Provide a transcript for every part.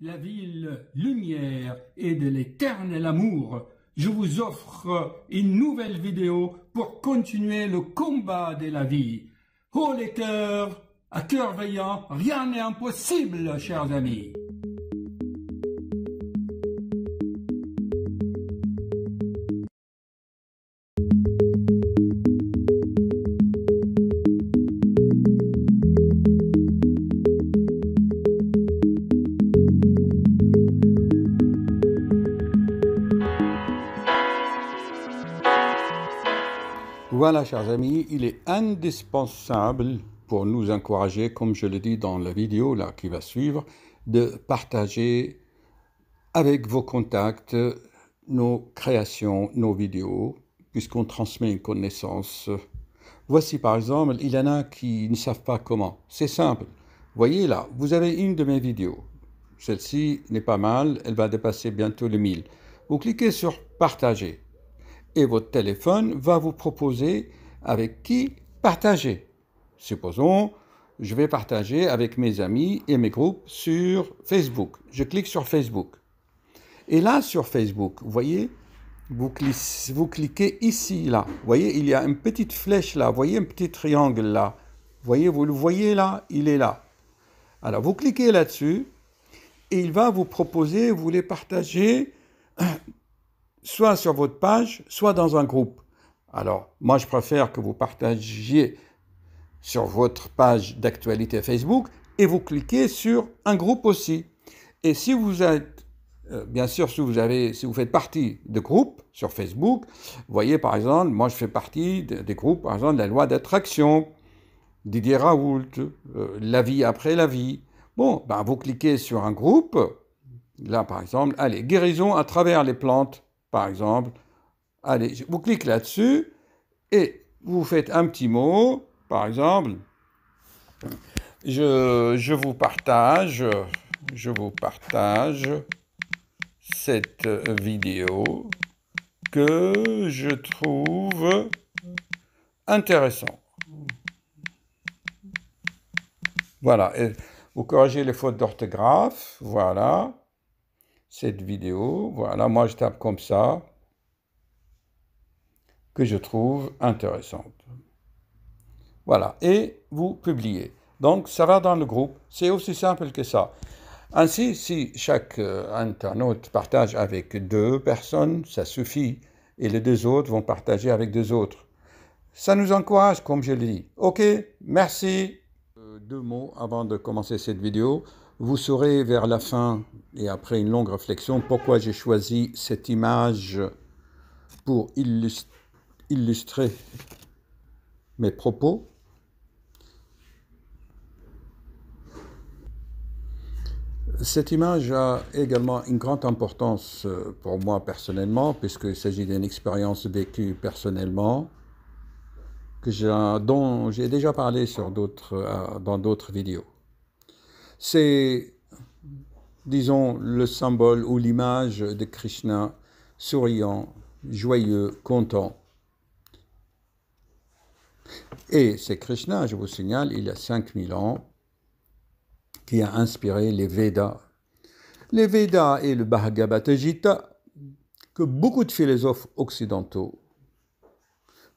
la ville lumière et de l'éternel amour, je vous offre une nouvelle vidéo pour continuer le combat de la vie. Oh les cœurs, à cœur veillant, rien n'est impossible, chers amis. Voilà, chers amis, il est indispensable pour nous encourager, comme je le dis dans la vidéo là qui va suivre, de partager avec vos contacts nos créations, nos vidéos, puisqu'on transmet une connaissance. Voici par exemple, il y en a qui ne savent pas comment. C'est simple. Voyez là, vous avez une de mes vidéos. Celle-ci n'est pas mal, elle va dépasser bientôt les 1000. Vous cliquez sur partager. Et votre téléphone va vous proposer avec qui partager. Supposons, je vais partager avec mes amis et mes groupes sur Facebook. Je clique sur Facebook. Et là, sur Facebook, vous voyez, vous cliquez ici, là. Vous voyez, il y a une petite flèche là. Vous voyez un petit triangle là. Vous le voyez là, il est là. Alors, vous cliquez là-dessus et il va vous proposer, vous voulez partager soit sur votre page, soit dans un groupe. Alors, moi, je préfère que vous partagiez sur votre page d'actualité Facebook et vous cliquez sur un groupe aussi. Et si vous êtes, bien sûr, si vous faites partie de groupes sur Facebook, vous voyez, par exemple, moi, je fais partie des groupes, par exemple, la loi d'attraction, Didier Raoult, la vie après la vie. Bon, ben, vous cliquez sur un groupe, là, par exemple, allez, guérison à travers les plantes. Par exemple, allez, vous cliquez là-dessus et vous faites un petit mot, par exemple, je vous partage cette vidéo que je trouve intéressante. Voilà, et vous corrigez les fautes d'orthographe, voilà. Cette vidéo, voilà, moi je tape comme ça, que je trouve intéressante. Voilà, et vous publiez. Donc ça va dans le groupe, c'est aussi simple que ça. Ainsi, si chaque internaute partage avec 2 personnes, ça suffit, et les 2 autres vont partager avec 2 autres. Ça nous encourage, comme je l'ai dit. Ok, merci. 2 mots avant de commencer cette vidéo. Vous saurez vers la fin et après une longue réflexion pourquoi j'ai choisi cette image pour illustrer mes propos. Cette image a également une grande importance pour moi personnellement, puisqu'il s'agit d'une expérience vécue personnellement, dont j'ai déjà parlé dans d'autres vidéos. C'est, disons, le symbole ou l'image de Krishna souriant, joyeux, content. Et c'est Krishna, je vous signale, il y a 5000 ans, qui a inspiré les Védas. Les Védas et le Bhagavad Gita, que beaucoup de philosophes occidentaux,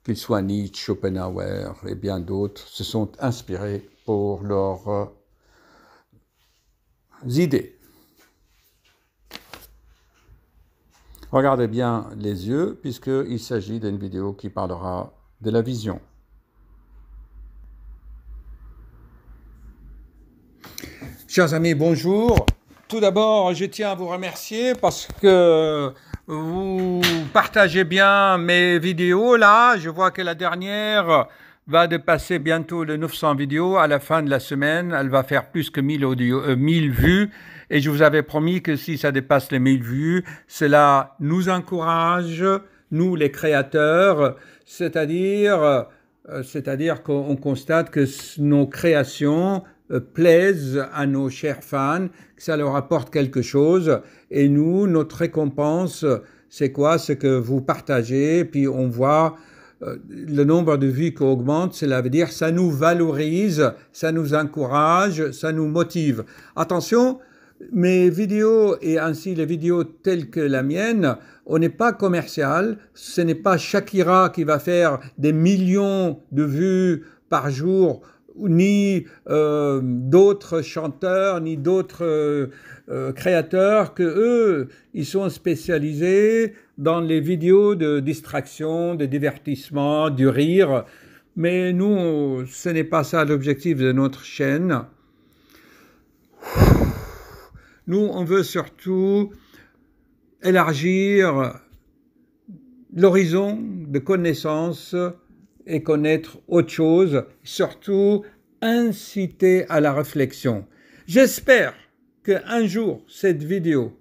qu'ils soient Nietzsche, Schopenhauer et bien d'autres, se sont inspirés pour leurs idées. Regardez bien les yeux, puisqu'il s'agit d'une vidéo qui parlera de la vision. Chers amis, bonjour. Tout d'abord, je tiens à vous remercier parce que vous partagez bien mes vidéos là. Je vois que la dernière va dépasser bientôt les 900 vidéos. À la fin de la semaine, elle va faire plus que 1000 vues. Et je vous avais promis que si ça dépasse les 1000 vues, cela nous encourage, nous les créateurs, c'est-à-dire qu'on constate que nos créations plaisent à nos chers fans, que ça leur apporte quelque chose. Et nous, notre récompense, c'est quoi? C'est que vous partagez, puis on voit le nombre de vues qui augmente, cela veut dire ça nous valorise, ça nous encourage, ça nous motive. Attention, mes vidéos et ainsi les vidéos telles que la mienne, on n'est pas commercial. Ce n'est pas Shakira qui va faire des millions de vues par jour, ni d'autres chanteurs, ni d'autres créateurs que eux, ils sont spécialisés dans les vidéos de distraction, de divertissement, du rire. Mais nous, ce n'est pas ça l'objectif de notre chaîne. Nous, on veut surtout élargir l'horizon de connaissances et connaître autre chose, surtout inciter à la réflexion. J'espère qu'un jour, cette vidéo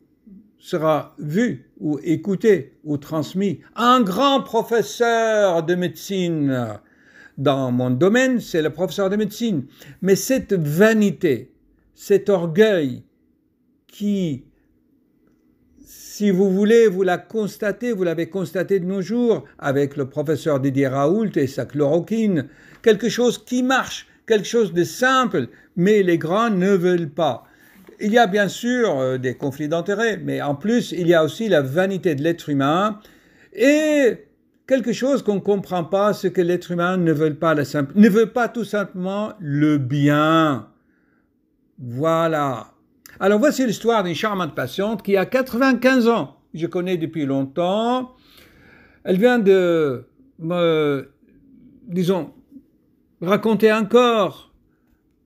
sera vue ou écoutée ou transmise à un grand professeur de médecine. Dans mon domaine, c'est le professeur de médecine. Mais cette vanité, cet orgueil qui, si vous voulez, vous la constatez, vous l'avez constaté de nos jours avec le professeur Didier Raoult et sa chloroquine, quelque chose qui marche, quelque chose de simple, mais les grands ne veulent pas. Il y a bien sûr des conflits d'intérêts, mais en plus, il y a aussi la vanité de l'être humain et quelque chose qu'on ne comprend pas, c'est que l'être humain ne veut pas tout simplement le bien. Voilà. Alors voici l'histoire d'une charmante patiente qui a 95 ans. Je connais depuis longtemps. Elle vient de me, disons, raconter encore,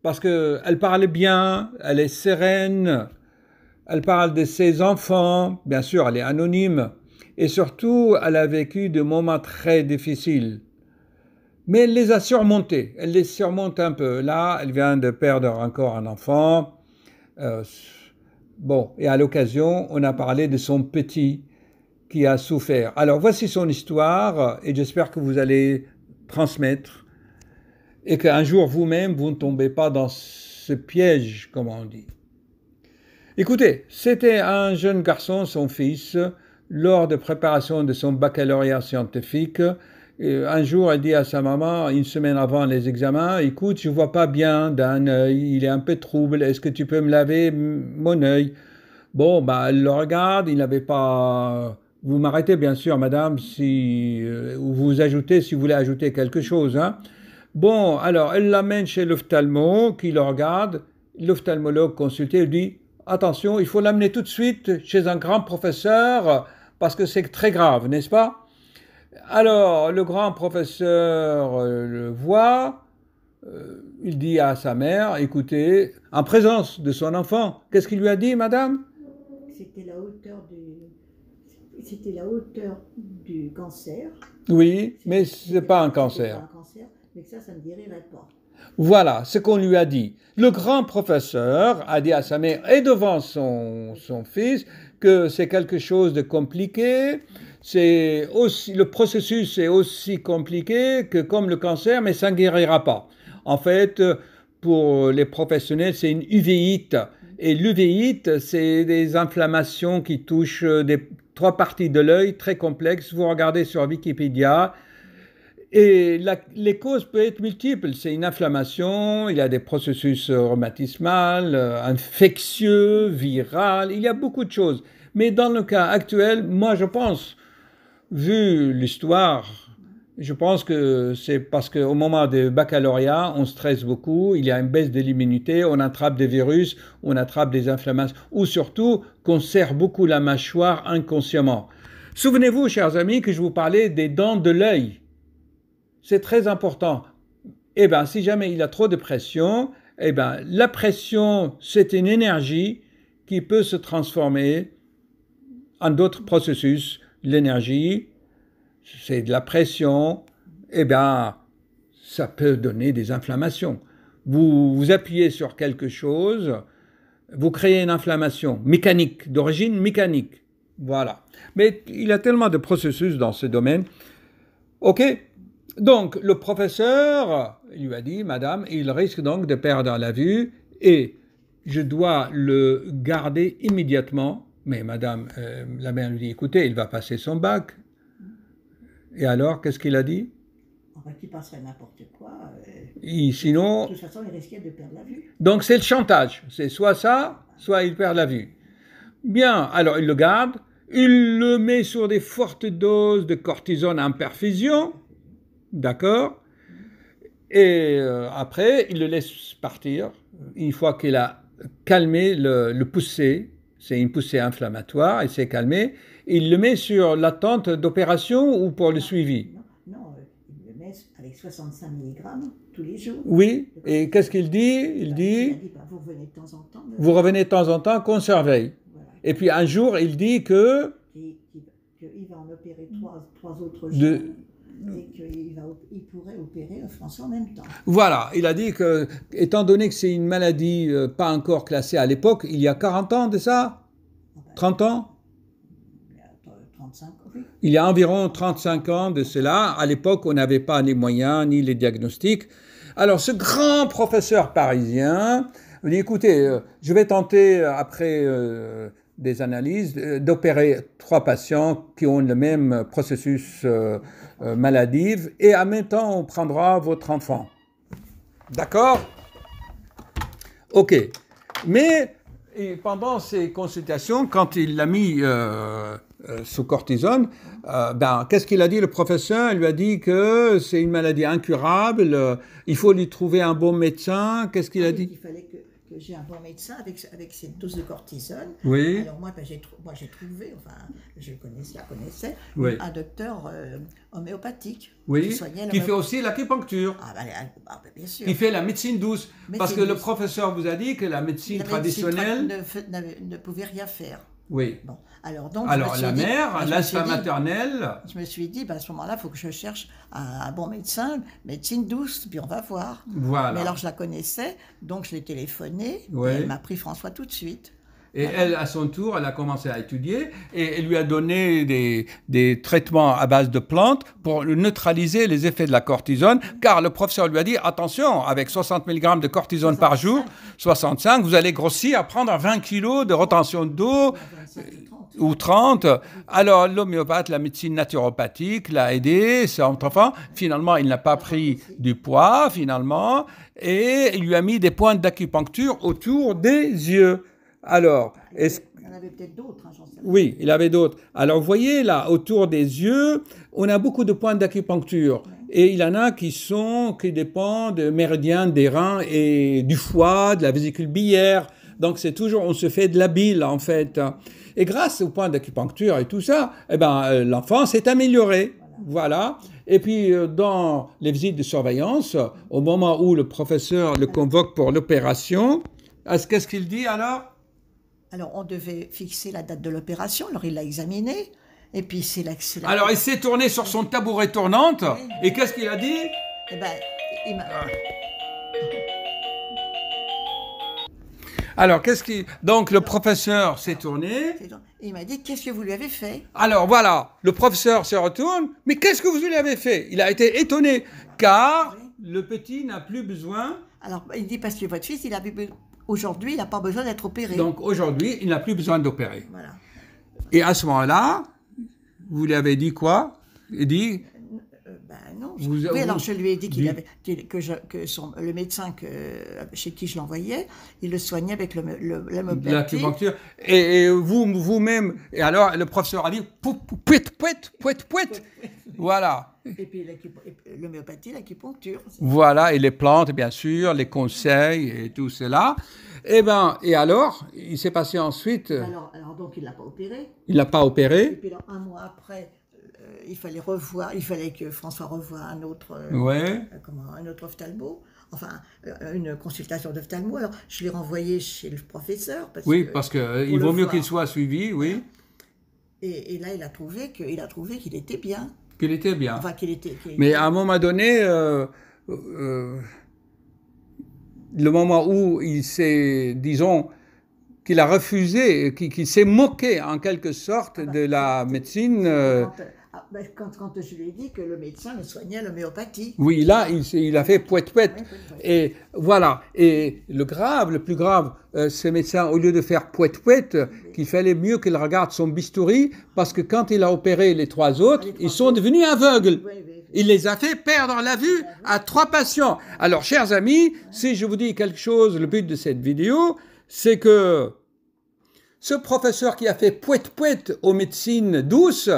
parce qu'elle parle bien, elle est sereine, elle parle de ses enfants, bien sûr elle est anonyme, et surtout elle a vécu de moments très difficiles. Mais elle les a surmontés, elle les surmonte un peu. Là, elle vient de perdre encore un enfant. Bon, et à l'occasion, on a parlé de son petit qui a souffert. Alors, voici son histoire, et j'espère que vous allez transmettre, et qu'un jour, vous-même, vous ne tombez pas dans ce piège, comme on dit. Écoutez, c'était un jeune garçon, son fils, lors de préparation de son baccalauréat scientifique. Un jour, elle dit à sa maman, une semaine avant les examens, « Écoute, je ne vois pas bien d'un œil, il est un peu trouble, est-ce que tu peux me laver mon œil ?» Bon, bah, elle le regarde, il n'avait pas... Vous m'arrêtez bien sûr, madame, si vous ajoutez, si vous voulez ajouter quelque chose. Hein. Bon, alors, elle l'amène chez l'ophtalmo, qui le regarde, l'ophtalmologue consulté, lui dit, « Attention, il faut l'amener tout de suite chez un grand professeur, parce que c'est très grave, n'est-ce pas ?» Alors, le grand professeur le voit, il dit à sa mère, écoutez, en présence de son enfant, qu'est-ce qu'il lui a dit, madame? C'était la hauteur du cancer. Oui, mais ce n'est pas un cancer. Pas un cancer, mais ça ne guérirait pas. Voilà ce qu'on lui a dit. Le grand professeur a dit à sa mère et devant son fils que c'est quelque chose de compliqué. Le processus est aussi compliqué que comme le cancer, mais ça ne guérira pas. En fait, pour les professionnels, c'est une uvéite. Et l'uvéite, c'est des inflammations qui touchent trois parties de l'œil, très complexes. Vous regardez sur Wikipédia. Et les causes peuvent être multiples. C'est une inflammation, il y a des processus rhumatismales, infectieux, viral, il y a beaucoup de choses. Mais dans le cas actuel, moi je pense, vu l'histoire, je pense que c'est parce qu'au moment du baccalauréat, on stresse beaucoup, il y a une baisse de l'immunité, on attrape des virus, on attrape des inflammations, ou surtout qu'on serre beaucoup la mâchoire inconsciemment. Souvenez-vous, chers amis, que je vous parlais des dents de l'œil. C'est très important. Eh bien, si jamais il a trop de pression, eh bien, la pression, c'est une énergie qui peut se transformer en d'autres processus. L'énergie, c'est de la pression, eh bien, ça peut donner des inflammations. Vous appuyez sur quelque chose, vous créez une inflammation mécanique, d'origine mécanique. Voilà. Mais il y a tellement de processus dans ce domaine. OK ? Donc, le professeur lui a dit, madame, il risque donc de perdre la vue et je dois le garder immédiatement. Mais madame, la mère lui dit, écoutez, il va passer son bac. Et alors, qu'est-ce qu'il a dit? Qu'il passerait n'importe quoi. Sinon, de toute façon, il risquait de perdre la vue. Donc, c'est le chantage. C'est soit ça, soit il perd la vue. Bien, alors il le garde, il le met sur des fortes doses de cortisone en perfusion, d'accord? Et après, il le laisse partir. Une fois qu'il a calmé le poussé, c'est une poussée inflammatoire, il s'est calmé, il le met sur l'attente d'opération ou pour le suivi? Non, il le met avec 65 mg tous les jours. Oui, et qu'est-ce qu'il dit? Il dit, bah, vous revenez de temps en temps. vous revenez de temps en temps qu'on surveille. Voilà. Et puis un jour, il dit que... qu'il va en opérer trois autres jours. Et qu'il pourrait opérer François en même temps. Voilà, il a dit que, étant donné que c'est une maladie pas encore classée à l'époque, il y a 40 ans de ça? 30 ans? 35 ans, oui. Il y a environ 35 ans de cela. À l'époque, on n'avait pas les moyens ni les diagnostics. Alors, ce grand professeur parisien dit, écoutez, je vais tenter, après des analyses, d'opérer 3 patients qui ont le même processus maladif, et en même temps, on prendra votre enfant. D'accord? OK. Mais pendant ces consultations, quand il l'a mis sous cortisone, qu'est-ce qu'il a dit, le professeur? Il lui a dit que c'est une maladie incurable, il faut lui trouver un bon médecin. Qu'est-ce qu'il a dit? Il fallait que j'ai un bon médecin avec cette dose de cortisone. Oui. Alors moi, j'ai trouvé, enfin, je la connaissais, oui. un docteur homéopathique. Oui, qui fait aussi l'acupuncture. Bien sûr. Qui fait la médecine douce. Parce que le professeur vous a dit que la médecine traditionnelle ne pouvait rien faire. Oui. Bon, alors la mère, l'instinct maternel. Je me suis dit, à ce moment-là, il faut que je cherche un bon médecin, médecine douce, puis on va voir. Voilà. Mais alors je la connaissais, donc je l'ai téléphonée, oui. Et elle m'a pris François tout de suite. Et elle, à son tour, elle a commencé à étudier et elle lui a donné des traitements à base de plantes pour neutraliser les effets de la cortisone, car le professeur lui a dit, attention, avec 60 mg de cortisone par jour, 65, vous allez grossir, prendre 20 kg de retention d'eau, ou 30. Alors l'homéopathe, la médecine naturopathique l'a aidé, cet enfant. Finalement, il n'a pas pris du poids, finalement, et il lui a mis des pointes d'acupuncture autour des yeux. Alors, il y en avait peut-être d'autres, j'en sais pas. Oui, il avait d'autres. Alors, vous voyez, là, autour des yeux, on a beaucoup de points d'acupuncture. Et il y en a qui dépendent des méridiens des reins et du foie, de la vésicule biliaire. Donc, c'est toujours, on se fait de la bile, en fait. Et grâce aux points d'acupuncture et tout ça, l'enfant s'est amélioré. Voilà. Et puis, dans les visites de surveillance, au moment où le professeur le convoque pour l'opération, qu'est-ce qu'il dit alors? Alors, on devait fixer la date de l'opération, alors il l'a examiné, et puis c'est là... Alors, il s'est tourné sur son tabouret tournante, oui. Et qu'est-ce qu'il a dit? Il m'a... Alors, donc, le professeur s'est tourné... Et il m'a dit, qu'est-ce que vous lui avez fait? Alors, voilà, le professeur se retourne, mais qu'est-ce que vous lui avez fait? Il a été étonné, car le petit n'a plus besoin... Alors, il dit, parce que votre fils, aujourd'hui, il n'a pas besoin d'être opéré. Donc aujourd'hui, il n'a plus besoin d'opérer. Voilà. Et à ce moment-là, vous lui avez dit quoi? Il dit... non. Alors je lui ai dit le médecin chez qui je l'envoyais, il le soignait avec l'homéopathie. L'acupuncture. Et vous-même, et alors le professeur a dit pouet. Voilà. Et puis l'homéopathie, l'acupuncture. Voilà, et les plantes, bien sûr, les conseils et tout cela. Et alors, il s'est passé ensuite... Alors donc, il ne l'a pas opéré. Il ne l'a pas opéré. Et puis alors, un mois après, il fallait que François revoie un autre ophtalmo. Enfin, une consultation d'ophtalmo. Alors, je l'ai renvoyé chez le professeur. Parce qu'il vaut mieux qu'il soit suivi, oui. Et là, il a trouvé qu'il était bien. Qu'il était bien. Enfin, Mais à un moment donné, le moment où il s'est, disons, qu'il a refusé, qu'il s'est moqué en quelque sorte de la médecine... Quand je lui ai dit que le médecin le soignait à l'homéopathie. Oui, là, il a fait pouet. Et voilà. Et le plus grave, ce médecin, au lieu de faire pouet, qu'il fallait mieux qu'il regarde son bistouri, parce que quand il a opéré les 3 autres, ils sont devenus aveugles. Il les a fait perdre la vue à 3 patients. Alors, chers amis, si je vous dis quelque chose, le but de cette vidéo, c'est que Ce professeur qui a fait pouet-pouet aux médecines douces,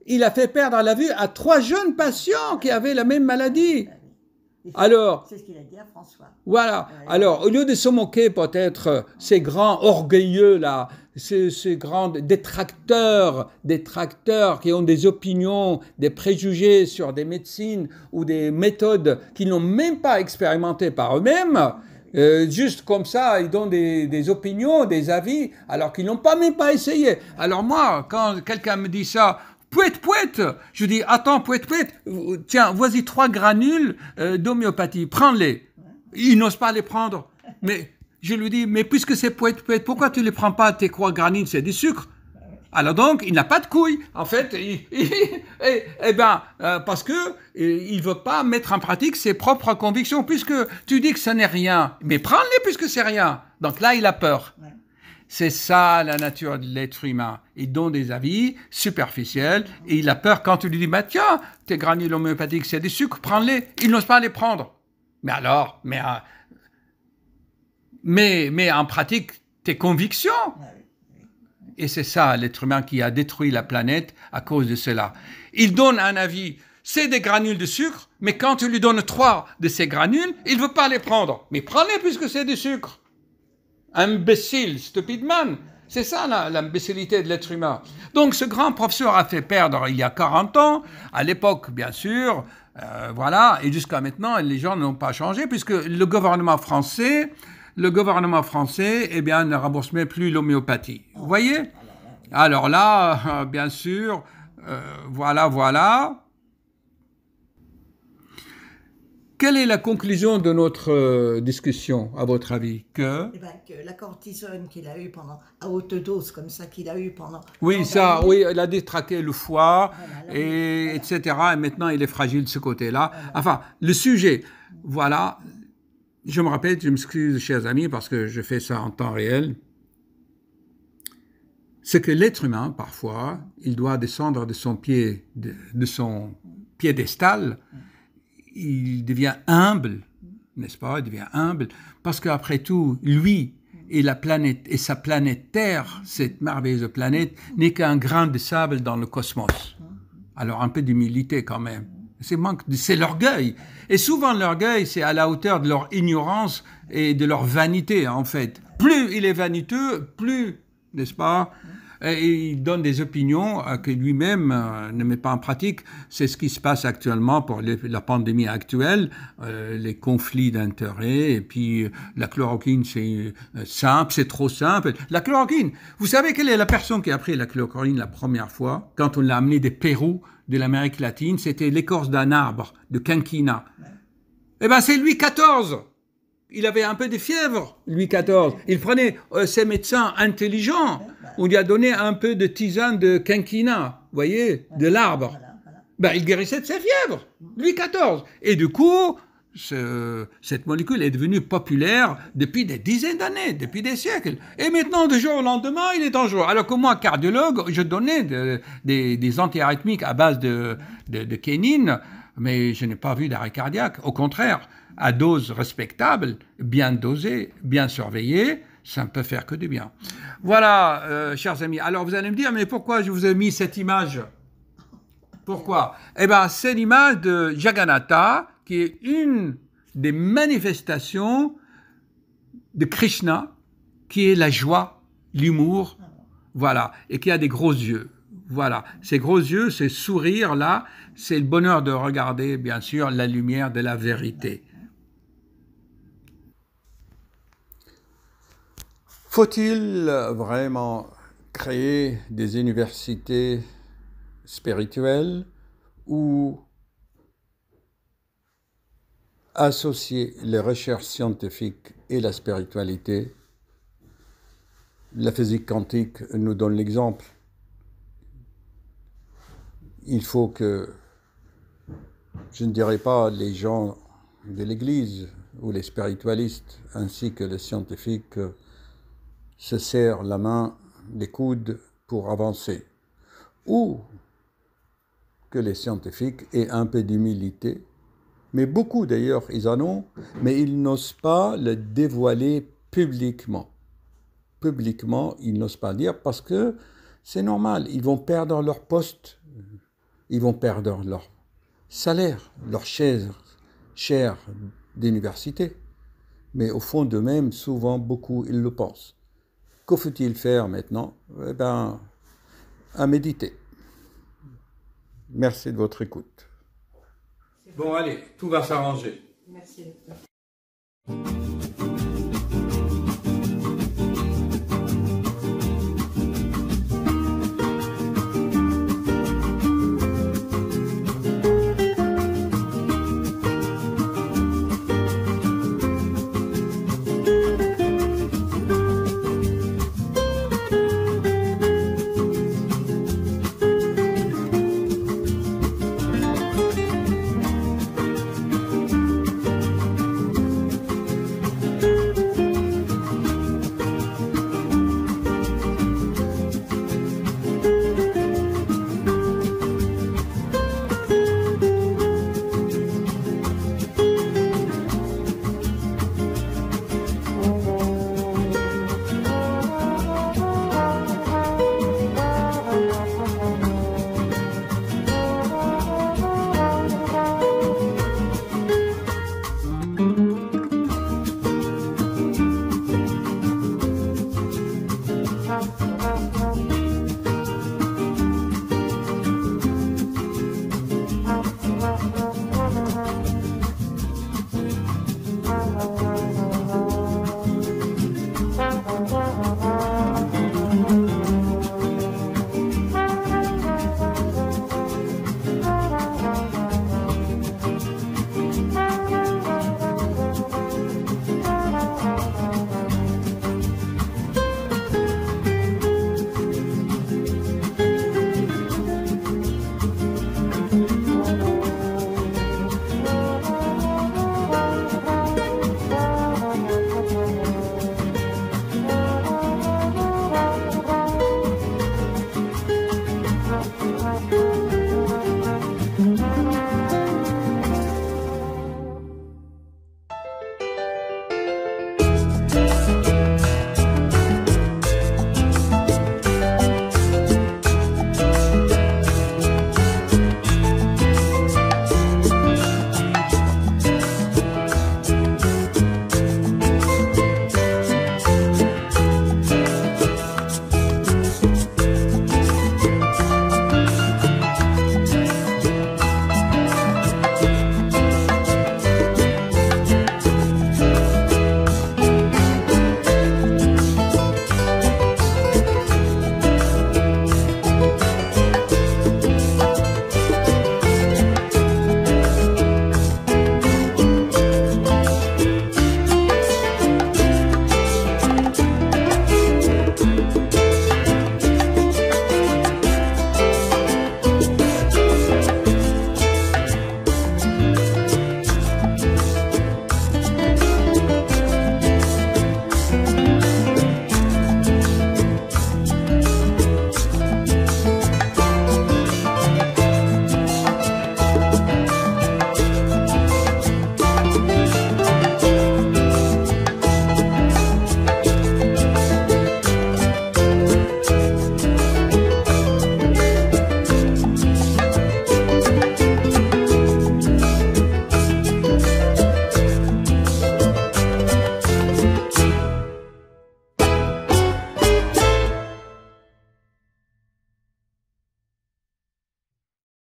il a fait perdre la vue à 3 jeunes patients qui avaient la même maladie. Alors, c'est ce qu'il a dit à François. Voilà. Alors, au lieu de se moquer peut-être ces grands orgueilleux là, ces grands détracteurs qui ont des opinions, des préjugés sur des médecines ou des méthodes qu'ils n'ont même pas expérimentées par eux-mêmes, juste comme ça, ils donnent des opinions, des avis, alors qu'ils n'ont même pas essayé. Alors moi, quand quelqu'un me dit ça, pouet-pouet, je dis, attends, pouet-pouet, tiens, voici 3 granules d'homéopathie, prends-les. Il n'ose pas les prendre. Mais je lui dis, mais puisque c'est pouet-pouet, pourquoi tu ne les prends pas, tes 3 granules, c'est du sucre? Alors donc, il n'a pas de couilles. En fait, parce que il veut pas mettre en pratique ses propres convictions, puisque tu dis que ce n'est rien. Mais prends-les puisque c'est rien. Donc là, il a peur. Ouais. C'est ça la nature de l'être humain. Il donne des avis superficiels et il a peur quand tu lui dis, bah tiens, tes granules homéopathiques, c'est du sucre, prends-les. Il n'ose pas les prendre. Mais alors, mais en pratique, tes convictions. Et c'est ça, l'être humain qui a détruit la planète à cause de cela. Il donne un avis, c'est des granules de sucre, mais quand tu lui donnes 3 de ces granules, il ne veut pas les prendre. Mais prends-les puisque c'est du sucre. Imbécile, stupide man. C'est ça l'imbécilité de l'être humain. Donc ce grand professeur a fait perdre il y a 40 ans, à l'époque bien sûr, voilà, et jusqu'à maintenant les gens n'ont pas changé puisque le gouvernement français, eh bien, ne rembourse même plus l'homéopathie. Vous voyez? Alors là, bien sûr, voilà. Quelle est la conclusion de notre discussion, à votre avis? Que la cortisone qu'il a eu à haute dose, comme ça, qu'il a eu pendant... Oui, il a détraqué le foie, etc. Et maintenant, il est fragile de ce côté-là. Enfin, le sujet, voilà. Je me répète, je m'excuse, chers amis, parce que je fais ça en temps réel. C'est que l'être humain, parfois, il doit descendre de son piédestal. Il devient humble, n'est-ce pas? Il devient humble parce qu'après tout, lui et la planète et sa planète Terre, cette merveilleuse planète, n'est qu'un grain de sable dans le cosmos. Alors un peu d'humilité quand même. C'est l'orgueil. Et souvent l'orgueil, c'est à la hauteur de leur ignorance et de leur vanité en fait. Plus il est vaniteux, plus, n'est-ce pas? Et il donne des opinions que lui-même ne met pas en pratique. C'est ce qui se passe actuellement pour la pandémie actuelle, les conflits d'intérêts, et puis la chloroquine, c'est simple, c'est trop simple. La chloroquine, vous savez quelle est la personne qui a pris la chloroquine la première fois, quand on l'a amené des Pérou, de l'Amérique latine, c'était l'écorce d'un arbre, de quinquina. Eh ben c'est Louis XIV. Il avait un peu de fièvre, Louis XIV. Il prenait ses médecins intelligents. On lui a donné un peu de tisane de quinquina, vous voyez, de l'arbre. Ben, il guérissait de sa fièvre, Louis XIV. Et du coup, cette molécule est devenue populaire depuis des dizaines d'années, depuis des siècles. Et maintenant, du jour au lendemain, il est dangereux. Alors que moi, cardiologue, je donnais des antiarythmiques à base de quinine, mais je n'ai pas vu d'arrêt cardiaque. Au contraire, à dose respectable, bien dosée, bien surveillée, ça ne peut faire que du bien. Voilà, chers amis. Alors, vous allez me dire, mais pourquoi je vous ai mis cette image? Pourquoi? Eh bien, c'est l'image de Jagannatha, qui est une des manifestations de Krishna, qui est la joie, l'humour, voilà, et qui a des gros yeux. Voilà, ces gros yeux, ces sourires-là, c'est le bonheur de regarder, bien sûr, la lumière de la vérité. Faut-il vraiment créer des universités spirituelles ou associer les recherches scientifiques et la spiritualité? La physique quantique nous donne l'exemple. Il faut que, je ne dirais pas les gens de l'Église ou les spiritualistes ainsi que les scientifiques se serrent la main, les coudes pour avancer. Ou que les scientifiques aient un peu d'humilité, mais beaucoup d'ailleurs ils en ont, mais ils n'osent pas le dévoiler publiquement. publiquement, ils n'osent pas dire parce que c'est normal, ils vont perdre leur poste, ils vont perdre leur salaire, leur chaire d'université. Mais au fond d'eux-mêmes, souvent, beaucoup, ils le pensent. Que faut-il faire maintenant? Eh bien, à méditer. Merci de votre écoute. Bon, allez, tout va s'arranger. Merci, docteur.